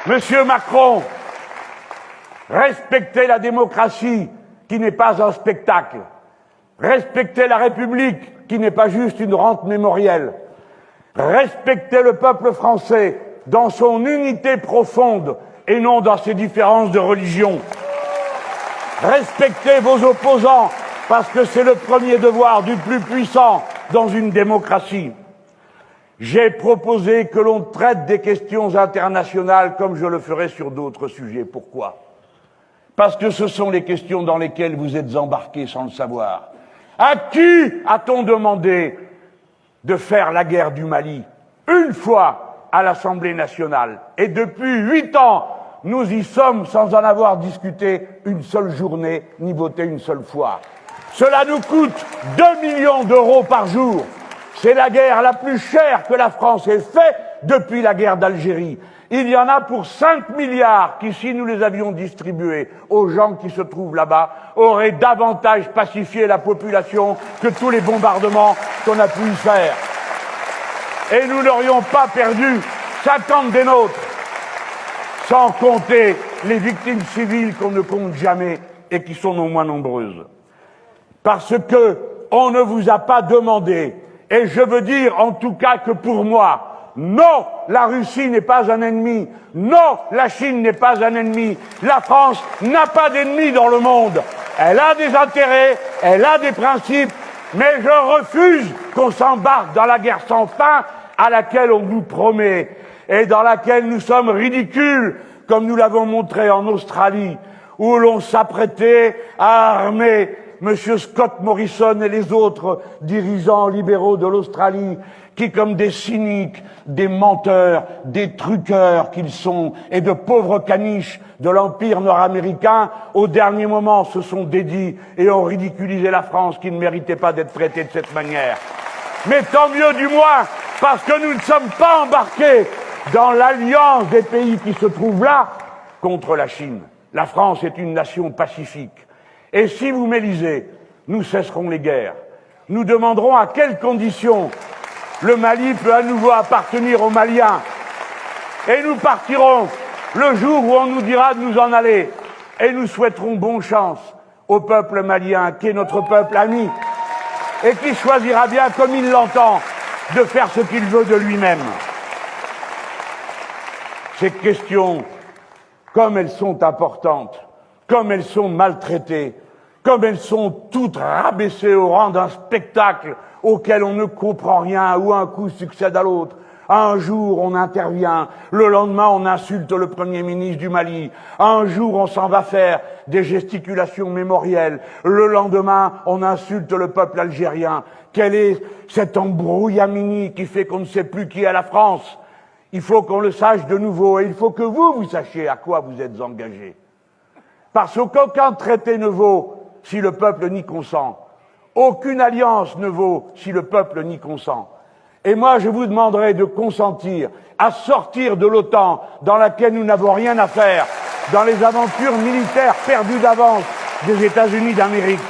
Monsieur Macron, respectez la démocratie qui n'est pas un spectacle. Respectez la République qui n'est pas juste une rente mémorielle. Respectez le peuple français dans son unité profonde et non dans ses différences de religion. Respectez vos opposants parce que c'est le premier devoir du plus puissant dans une démocratie. J'ai proposé que l'on traite des questions internationales comme je le ferai sur d'autres sujets. Pourquoi? Parce que ce sont les questions dans lesquelles vous êtes embarqués sans le savoir. À qui a-t-on demandé de faire la guerre du Mali? Une fois à l'Assemblée nationale. Et depuis 8 ans, nous y sommes sans en avoir discuté une seule journée, ni voté une seule fois. Cela nous coûte 2 millions d'euros par jour. C'est la guerre la plus chère que la France ait faite depuis la guerre d'Algérie. Il y en a pour 5 milliards qui, si nous les avions distribués aux gens qui se trouvent là-bas, auraient davantage pacifié la population que tous les bombardements qu'on a pu y faire. Et nous n'aurions pas perdu 50 des nôtres, sans compter les victimes civiles qu'on ne compte jamais et qui sont non moins nombreuses. Parce que on ne vous a pas demandé, et je veux dire en tout cas que pour moi, non, la Russie n'est pas un ennemi. Non, la Chine n'est pas un ennemi. La France n'a pas d'ennemis dans le monde. Elle a des intérêts, elle a des principes, mais je refuse qu'on s'embarque dans la guerre sans fin à laquelle on nous promet et dans laquelle nous sommes ridicules, comme nous l'avons montré en Australie, où l'on s'apprêtait à armer M. Scott Morrison et les autres dirigeants libéraux de l'Australie, qui, comme des cyniques, des menteurs, des truqueurs qu'ils sont, et de pauvres caniches de l'Empire nord-américain, au dernier moment se sont dédits et ont ridiculisé la France qui ne méritait pas d'être traitée de cette manière. Mais tant mieux du moins, parce que nous ne sommes pas embarqués dans l'alliance des pays qui se trouvent là contre la Chine. La France est une nation pacifique. Et si vous m'élisez, nous cesserons les guerres. Nous demanderons à quelles conditions le Mali peut à nouveau appartenir aux Maliens. Et nous partirons le jour où on nous dira de nous en aller. Et nous souhaiterons bonne chance au peuple malien, qui est notre peuple ami, et qui choisira bien, comme il l'entend, de faire ce qu'il veut de lui-même. Ces questions, comme elles sont importantes, comme elles sont maltraitées, comme elles sont toutes rabaissées au rang d'un spectacle auquel on ne comprend rien, où un coup succède à l'autre. Un jour, on intervient. Le lendemain, on insulte le Premier ministre du Mali. Un jour, on s'en va faire des gesticulations mémorielles. Le lendemain, on insulte le peuple algérien. Quel est cet embrouillamini qui fait qu'on ne sait plus qui est la France? Il faut qu'on le sache de nouveau, et il faut que vous sachiez à quoi vous êtes engagés. Parce qu'aucun traité ne vaut si le peuple n'y consent. Aucune alliance ne vaut si le peuple n'y consent. Et moi, je vous demanderai de consentir à sortir de l'OTAN, dans laquelle nous n'avons rien à faire, dans les aventures militaires perdues d'avance des États-Unis d'Amérique.